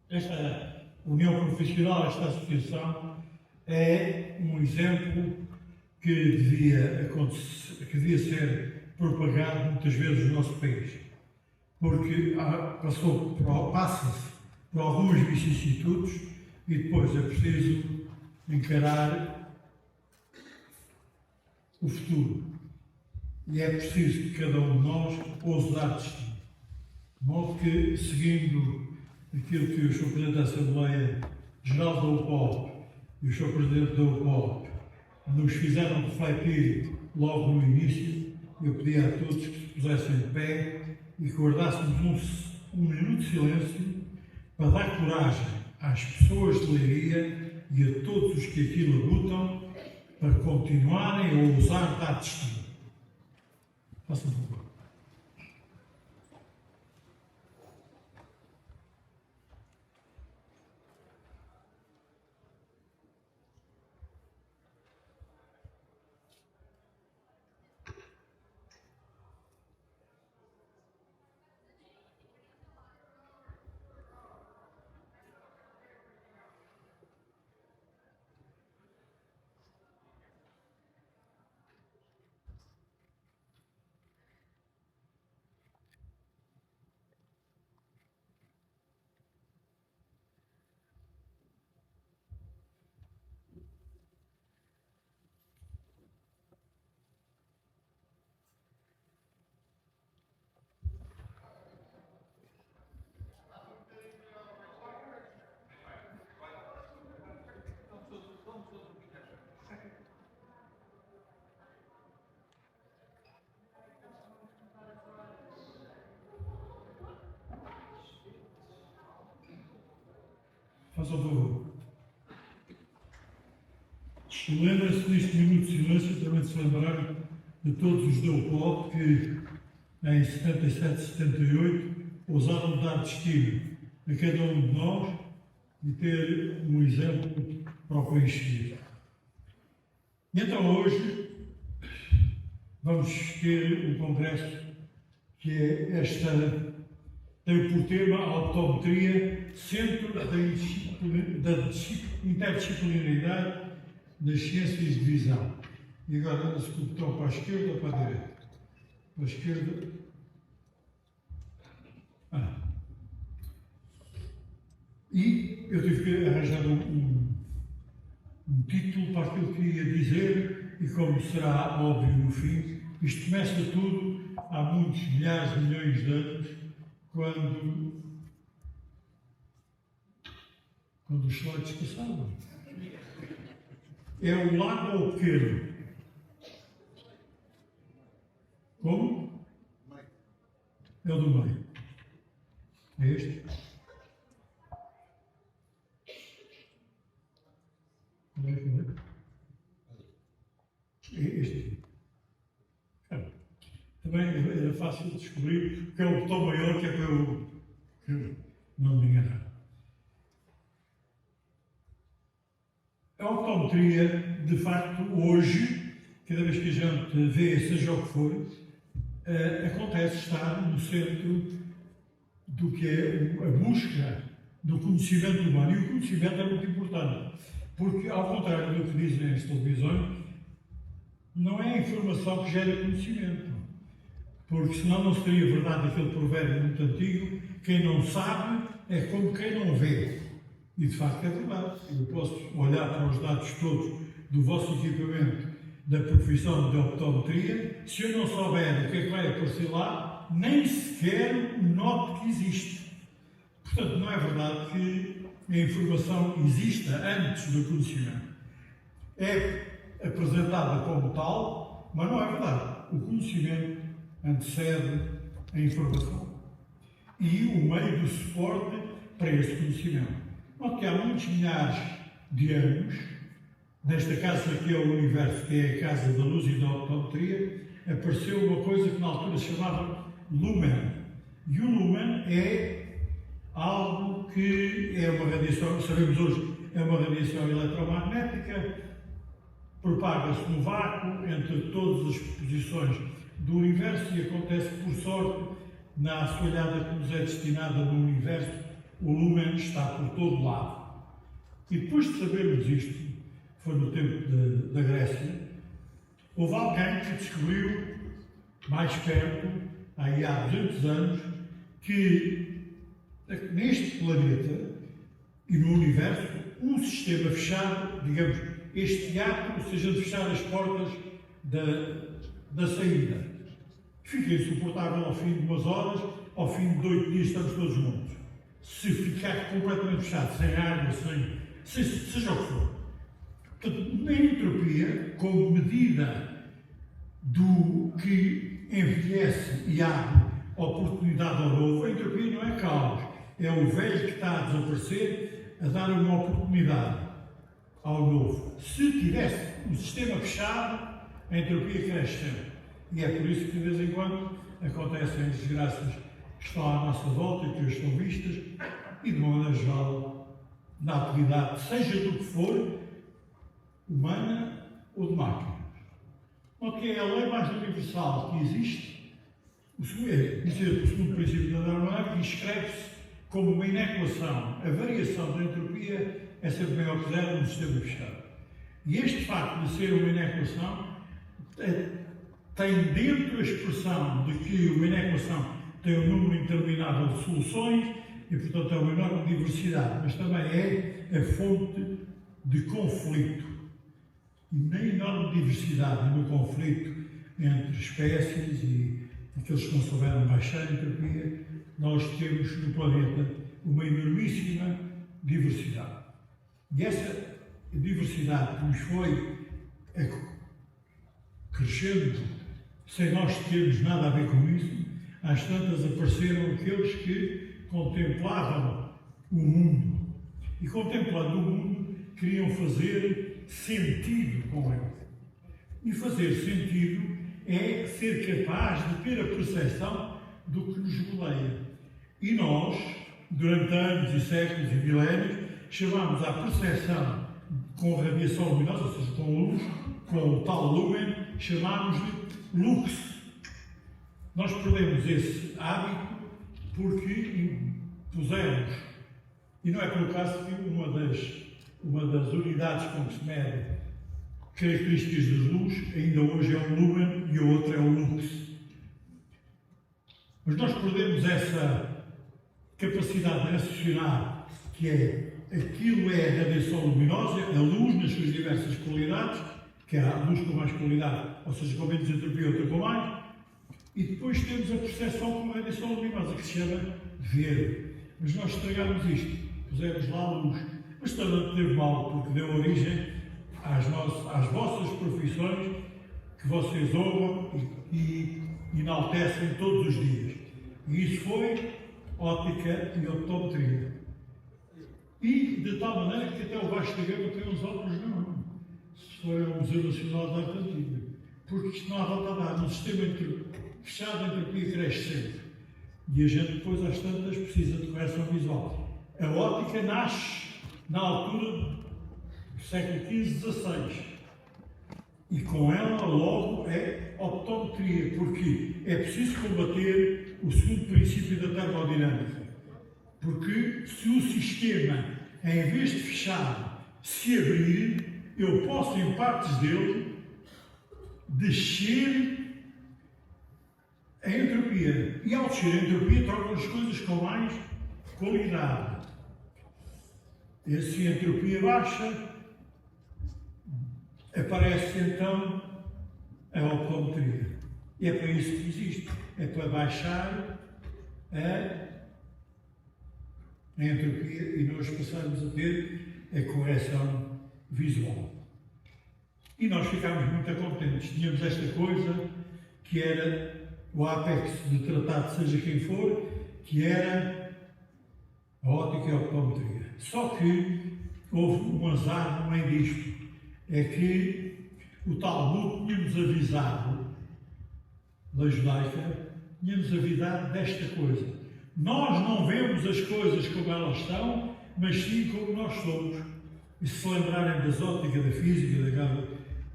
Esta união profissional, esta associação, é um exemplo que devia ser propagado muitas vezes no nosso país, porque passa-se por algumas vicissitudes e depois é preciso encarar o futuro. E é preciso que cada um de nós ouse dar destino. De modo que, seguindo aquilo que o Sr. Presidente da Assembleia Geral da UPOP e o Sr. Presidente da UPOP nos fizeram refletir logo no início, eu pedi a todos que se pusessem de pé e que guardássemos um minuto de silêncio para dar coragem às pessoas de Leiria e a todos os que aqui labutam para continuarem a ousar dar destino. Façam favor. Façam favor. Lembra-se neste minuto de silêncio também de se lembrarem de todos os da UPOP que em 77, 78 ousaram dar destino a cada um de nós e ter um exemplo para o país seguir. E então hoje vamos ter um congresso que é tem por tema a optometria, Centro da Interdisciplinaridade das Ciências de Visão. E agora anda-se com o botão para a esquerda ou para a direita? Para a esquerda. E eu tive que arranjar um título para aquilo que ia dizer, e como será óbvio no fim, isto começa tudo há muitos milhares de milhões de anos, quando os slides passavam. É o largo ou o pequeno? Como? É o do meio. É este? Como é que é? É este aqui. Também era fácil de descobrir que é o botão maior, que é para eu não me enganar. A optometria, de facto, hoje, cada vez que a gente vê, seja o que for, acontece estar no centro do que é a busca do conhecimento humano. E o conhecimento é muito importante, porque, ao contrário do que dizem as televisões, não é a informação que gera conhecimento. Porque senão não seria verdade aquele provérbio muito antigo: quem não sabe é como quem não vê. E de facto é verdade. Eu posso olhar para os dados todos do vosso equipamento da profissão de optometria, se eu não souber o que é que vai aparecer lá, nem sequer noto que existe. Portanto, não é verdade que a informação exista antes do conhecimento. É apresentada como tal, mas não é verdade. O conhecimento antecede a informação e o meio do suporte para esse conhecimento. Note que há muitos milhares de anos, nesta casa que é o universo, que é a casa da luz e da optometria, apareceu uma coisa que na altura se chamava lumen. E o lumen é algo que é uma radiação, sabemos hoje, é uma radiação eletromagnética, propaga-se no vácuo entre todas as posições do universo e acontece, por sorte, na assoalhada que nos é destinada no universo, o lumen está por todo lado. E depois de sabermos isto, foi no tempo da Grécia, houve alguém que descobriu, mais perto, aí há 200 anos, que neste planeta e no universo, um sistema fechado, digamos, este teatro, se a gente fechar as portas da saída, fica insuportável ao fim de umas horas, ao fim de 8 dias estamos todos mortos. Se ficar completamente fechado, sem água, seja o que for. Portanto, na entropia, como medida do que envelhece e abre oportunidade ao novo, a entropia não é caos, é o velho que está a desaparecer a dar uma oportunidade ao novo. Se tivesse o sistema fechado, a entropia cresce sempre. E é por isso que, de vez em quando, acontecem as desgraças que estão à nossa volta e que hoje estão vistas, e de uma maneira geral, na atividade, seja do que for, humana ou de máquinas. Porque é a lei mais universal que existe, o segundo princípio da termodinâmica, escreve-se como uma inequação. A variação da entropia é sempre maior que zero no sistema fechado. E este facto de ser uma inequação tem dentro a expressão de que uma inequação tem um número interminável de soluções e, portanto, é uma enorme diversidade, mas também é a fonte de conflito. E na enorme diversidade e no conflito entre espécies e aqueles que não souberam baixar a entropia, nós temos no planeta uma enormíssima diversidade. E essa diversidade que nos foi crescendo, sem nós termos nada a ver com isso, às tantas apareceram aqueles que contemplavam o mundo. E contemplando o mundo, queriam fazer sentido com ele. E fazer sentido é ser capaz de ter a percepção do que nos rodeia. E nós, durante anos e séculos e milénios, chamamos a percepção com radiação luminosa, ou seja, com luz, com o tal lumen, chamámos-lhe lux. Nós perdemos esse hábito porque impusemos, e não é por acaso que uma das unidades com que se mede características da luz ainda hoje é o lumen e a outra é o lux. Mas nós perdemos essa capacidade de raciocinar, que é aquilo é a radiação luminosa, a luz nas suas diversas qualidades, que é a luz com mais qualidade, ou seja, com menos entropia, outra com mais, e depois temos a percepção como radiação luminosa, que se chama ver. Mas nós estragámos isto, pusemos lá a luz, mas também teve mal, porque deu origem às vossas profissões que vocês honram e enaltecem todos os dias. E isso foi óptica e optometria. E de tal maneira que até o Vasco da Gama tem uns óculos não. Se for ao Museu Nacional de Arte Antiga. Porque isto não há volta a dar. No sistema fechado, a entropia cresce sempre. E a gente depois, às tantas, precisa de correção visual. A óptica nasce na altura do século XV, XVI. E com ela, logo, é optometria. Porque é preciso combater o segundo princípio da termodinâmica. Porque se o sistema, em vez de fechar, se abrir, eu posso, em partes dele, descer a entropia. E ao descer a entropia, tornam as coisas com mais qualidade. E se a entropia baixa, aparece então a optometria. E é para isso que existe. É para baixar a entropia e nós passarmos a ter a correção visual. E nós ficámos muito contentes. Tínhamos esta coisa que era o ápex de tratado, seja quem for, que era a óptica e a optometria. Só que houve um azar no meio disto. É que o Talmud tinha-nos avisado, da judaica, tinha-nos avisado desta coisa. Nós não vemos as coisas como elas estão, mas sim como nós somos. E se lembrarem das ópticas, da física, daquela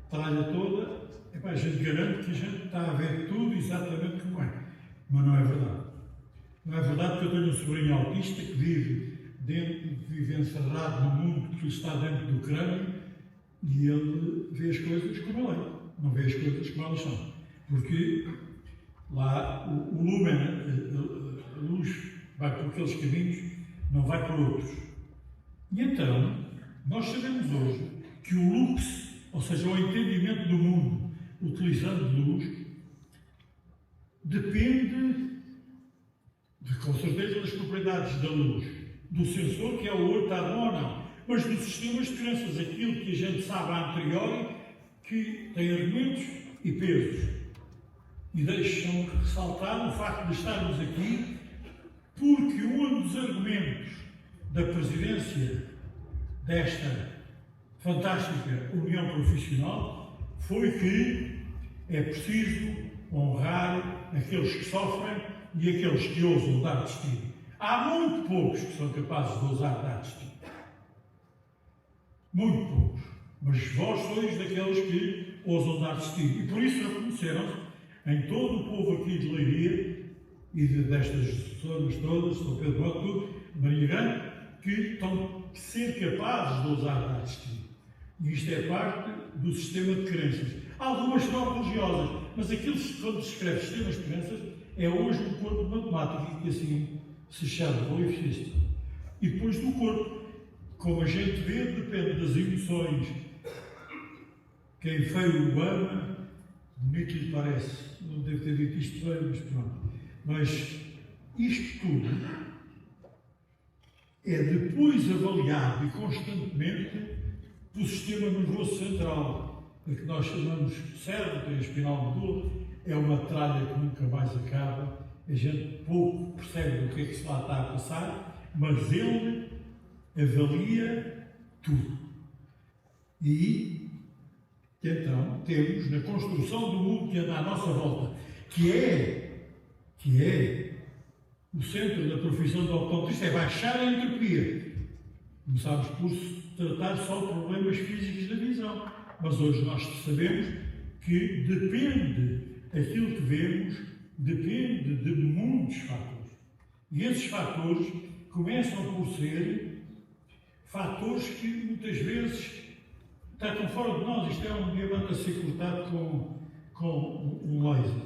tralha toda, a gente garante que a gente está a ver tudo exatamente como é. Mas não é verdade. Não é verdade que eu tenho um sobrinho autista que vive encerrado no mundo que está dentro do crânio e ele vê as coisas como ele é, não vê as coisas como elas são. Porque lá o lumen, a luz, vai por aqueles caminhos, não vai por outros. E então, nós sabemos hoje que o lux, ou seja, o entendimento do mundo utilizando luz, depende, com certeza, das propriedades da luz, do sensor, que é o olho, está bom ou não, mas dos sistemas de crenças, aquilo que a gente sabe a anteriori, que tem argumentos e pesos. E deixam ressaltar o facto de estarmos aqui, porque um dos argumentos da presidência desta fantástica união profissional foi que é preciso honrar aqueles que sofrem e aqueles que ousam dar destino. Há muito poucos que são capazes de ousar dar destino. Muito poucos. Mas vós sois daqueles que ousam dar destino. E por isso reconheceram-se em todo o povo aqui de Leiria e destas zonas todas, São Pedro Alto, Maria Grande, que estão a ser capazes de ousar dar destino. E isto é parte do sistema de crenças. Algumas são religiosas, mas aquilo que quando se escreve sistemas de crenças é hoje um corpo matemático, que assim se chama belief system. E depois do corpo, como a gente vê, depende das emoções. Quem feio o ama, bonito lhe parece. Não devo ter dito isto bem, mas pronto. Mas isto tudo é depois avaliado e constantemente pelo sistema nervoso central, a que nós chamamos cérebro, tem a espinal medula, é uma tralha que nunca mais acaba, a gente pouco percebe o que é que se lá está a passar, mas ele avalia tudo. E então temos na construção do mundo que anda à nossa volta, que é o centro da profissão do optometrista, é baixar a entropia. Começámos por tratar só de problemas físicos da visão, mas hoje nós sabemos que depende, aquilo que vemos, depende de muitos fatores. E esses fatores começam por ser fatores que muitas vezes tratam fora de nós. Isto é um diamante a ser cortado com um laser.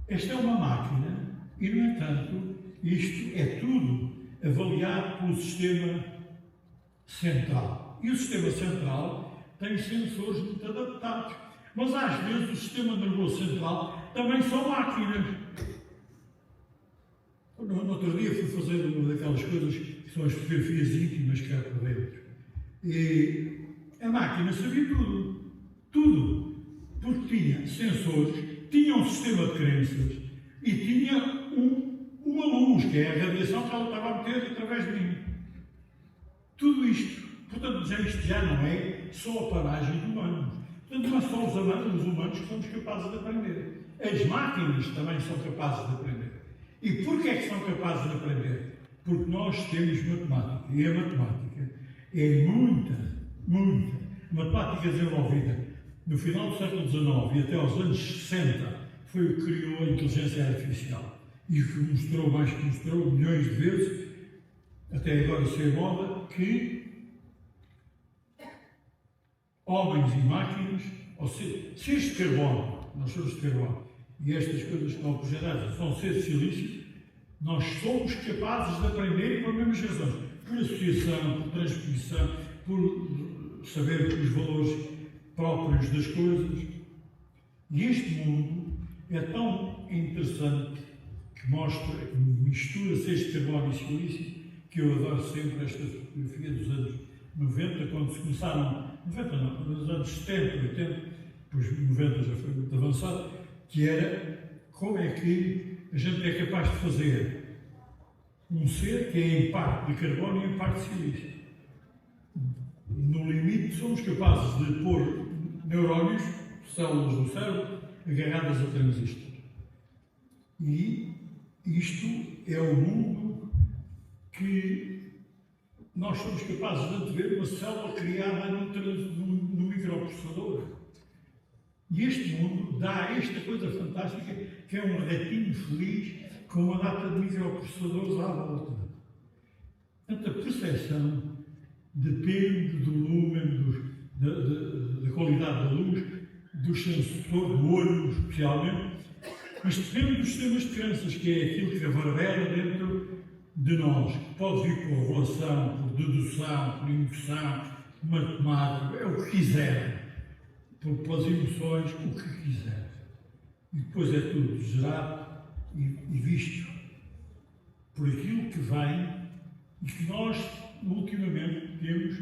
Esta é uma máquina e, no entanto, isto é tudo avaliado pelo sistema central. E o sistema central tem sensores muito adaptados. Mas às vezes o sistema nervoso central também são máquinas. No outro dia fui fazer uma daquelas coisas que são as fotografias íntimas que há por dentro. E a máquina sabia tudo. Tudo. Porque tinha sensores, tinha um sistema de crenças e tinha uma luz, que é a radiação que ela estava a meter através de mim. Tudo isto. Portanto, isto já não é só a paragem de humanos. Portanto, não é só os humanos que somos capazes de aprender. As máquinas também são capazes de aprender. E porquê é que são capazes de aprender? Porque nós temos matemática. E a matemática é muita matemática desenvolvida no final do século XIX e até aos anos 60 foi o que criou a inteligência artificial. E o que mostrou, mais que mostrou, milhões de vezes, até agora ser moda, que homens e máquinas, ou seja, seres de carbono, nós somos de carbono, e estas coisas que estão projetadas são seres silícios, nós somos capazes de aprender por mesmas razões, por associação, por transposição, por saber os valores próprios das coisas. E este mundo é tão interessante que mostra, que mistura seres de carbono e silício, que eu adoro sempre esta fotografia dos anos 90, quando se começaram, 90 não, nos anos 70, 80, depois 90 já foi muito avançado, que era como é que a gente é capaz de fazer um ser que é em parte de carbono e em parte de silício. No limite, somos capazes de pôr neurónios, células do cérebro, agarradas a transistores. E isto é o mundo que nós somos capazes de antever uma célula criada no microprocessador. E este mundo dá esta coisa fantástica, que é um ratinho feliz com uma data de microprocessadores à volta. Portanto, a percepção depende do lumen, da qualidade da luz, do sensor, do olho especialmente, mas depende dos sistemas de crenças, que é aquilo que reverbera dentro de nós, que pode vir por revelação, por dedução, por indução, matemática, é o que quiser, pelas emoções, o que quiser. E depois é tudo gerado e visto por aquilo que vem e que nós, ultimamente, temos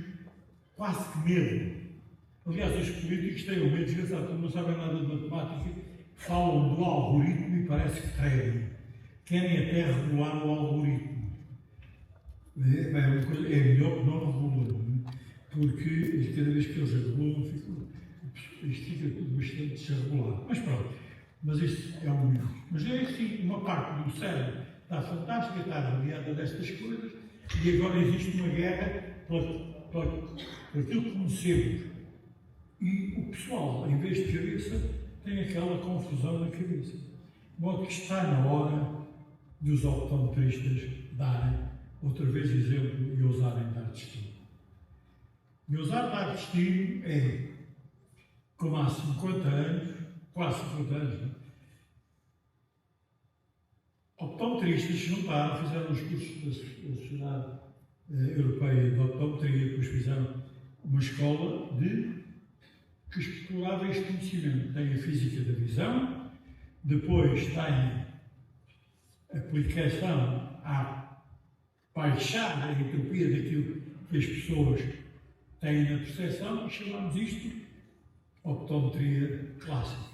quase que medo. Aliás, os políticos têm o medo desgraçado, porque não sabem nada de matemática, falam do algoritmo e parece que tremem. Querem até regular o algoritmo. É melhor que não regulam, porque cada vez que eles regulam, isto fica tudo bastante desregulado. Mas pronto, mas isso é um mito. Mas é assim, uma parte do cérebro está fantástica, está rodeada destas coisas, e agora existe uma guerra por aquilo que conhecemos. E o pessoal, em vez de cabeça, tem aquela confusão na cabeça. De modo que está na hora dos optometristas darem, outra vez exemplo, e ousarem dar destino. E ousar dar destino é, como há 50 anos, quase 50 anos, não? Optometristas se juntaram, fizeram os cursos da Sociedade Europeia de Optometria, depois fizeram uma escola que explorava este conhecimento. Tem a física da visão, depois tem a aplicação à baixar a entropia daquilo que as pessoas têm na percepção, e chamamos isto de optometria clássica.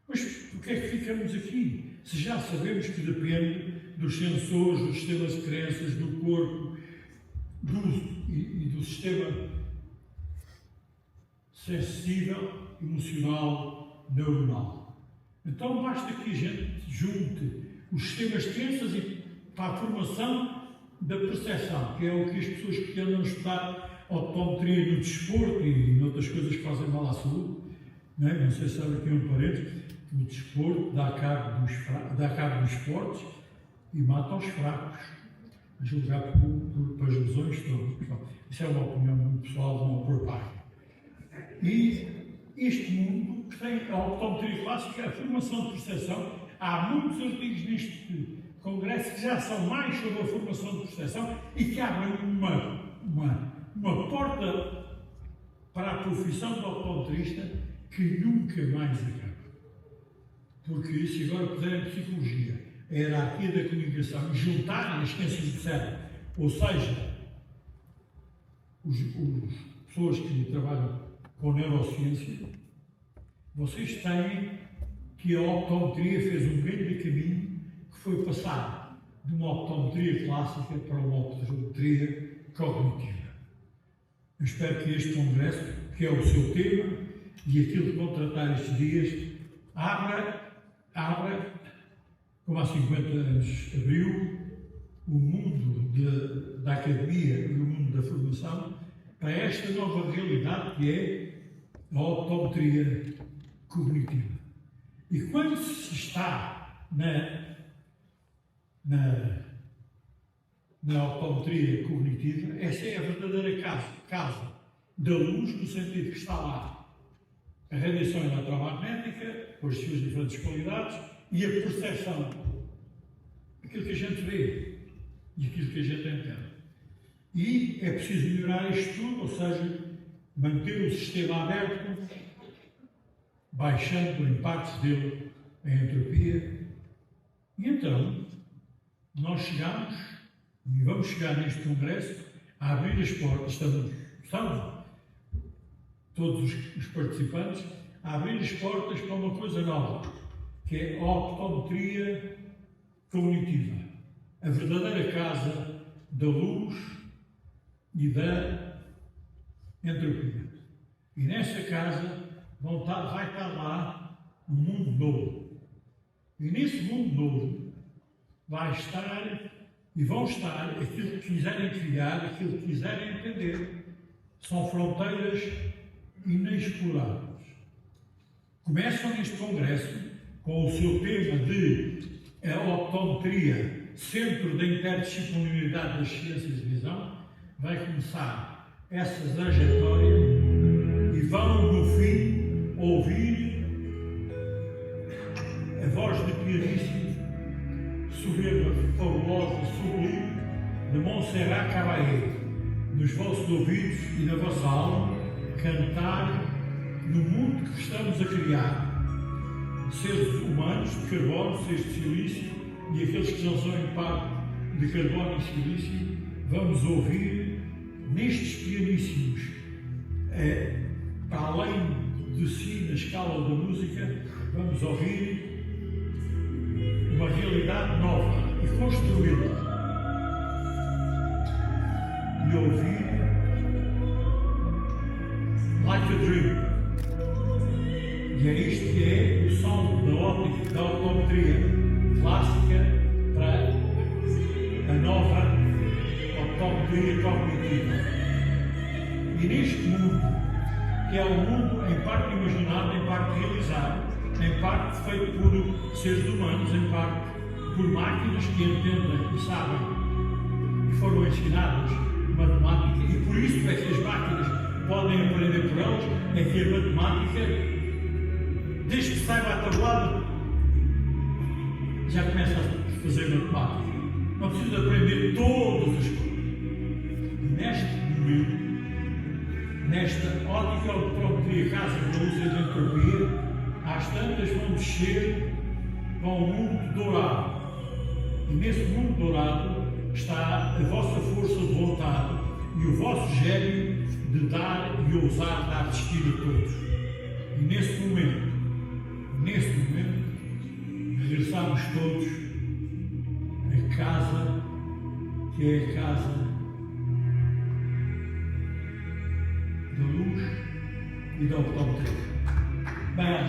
Mas porquê é que ficamos aqui? Se já sabemos que depende dos sensores, dos sistemas de crenças, do corpo e do sistema sensível, emocional, neuronal. Então basta que a gente junte os sistemas de crenças para a formação da percepção, que é o que as pessoas que andam a estudar optometria no desporto e em outras coisas que fazem mal à saúde, não sei se sabe aqui um parente, no desporto dá cabo dos fortes e mata os fracos, a julgar para as lesões todas. Isso é uma opinião muito pessoal, não por parte. E este mundo que tem a optometria clássica, a formação de percepção, há muitos artigos neste congresso que já são mais sobre a formação de percepção e que abrem uma porta para a profissão de optometrista que nunca mais acaba. Porque se agora puderem psicologia, a hierarquia da comunicação, juntarem as ciências do cérebro, ou seja, as pessoas que trabalham com neurociência, vocês têm que a optometria fez um grande caminho que foi passar de uma optometria clássica para uma optometria cognitiva. Eu espero que este congresso, que é o seu tema, e aquilo que vão tratar estes dias, abra, como há 50 anos abriu, o mundo da academia e o mundo da formação para esta nova realidade que é a optometria cognitiva. E quando se está na optometria cognitiva, essa é a verdadeira casa da luz, no sentido que está lá a radiação eletromagnética, com as suas diferentes qualidades, e a percepção, aquilo que a gente vê e aquilo que a gente entende. E é preciso melhorar isto tudo, ou seja, manter o sistema aberto, baixando o impacto dele, a entropia. E então, nós chegamos, e vamos chegar neste congresso, a abrir as portas, estamos todos os participantes, a abrir as portas para uma coisa nova, que é a optometria cognitiva, a verdadeira casa da luz e da entropia. E nessa casa vai estar lá um mundo novo. E nesse mundo novo vai estar e vão estar aquilo que quiserem criar, aquilo que quiserem entender. São fronteiras inexploráveis. Começam neste congresso com o seu tema de a optometria, Centro da Interdisciplinaridade das Ciências de Visão, vai começar essa trajetória e vão, no fim, ouvir a voz de pianíssimo, soberba, fabulosa, sublime, de Montserrat Caballé, nos vossos ouvidos e na vossa alma, cantar no mundo que estamos a criar. Seres humanos de carbono, seres de silício e aqueles que não são em parte de carbono e silício, vamos ouvir nestes pianíssimos, para além de si, na escala da música, vamos ouvir uma realidade nova e construí-la. E ouvir Like a Dream. E é isto que é o som da óptica, da optometria clássica para a nova optometria cognitiva. E neste mundo, que é um mundo em parte imaginado, em parte realizado, em parte feito por seres humanos, em parte por máquinas que entendem e sabem e foram ensinadas matemática, e por isso é que as máquinas podem aprender por elas, é que a matemática, desde que saiba a tabulada, já começa a fazer matemática. Não precisa aprender todas as coisas. E neste momento, nesta ótica optometria casa da luz e da entropia, às tantas vão descer para um mundo dourado. E nesse mundo dourado está a vossa força de vontade e o vosso gênio de dar e ousar dar destino a todos. E nesse momento, regressamos todos a casa que é a casa da luz e da optometria. Bem,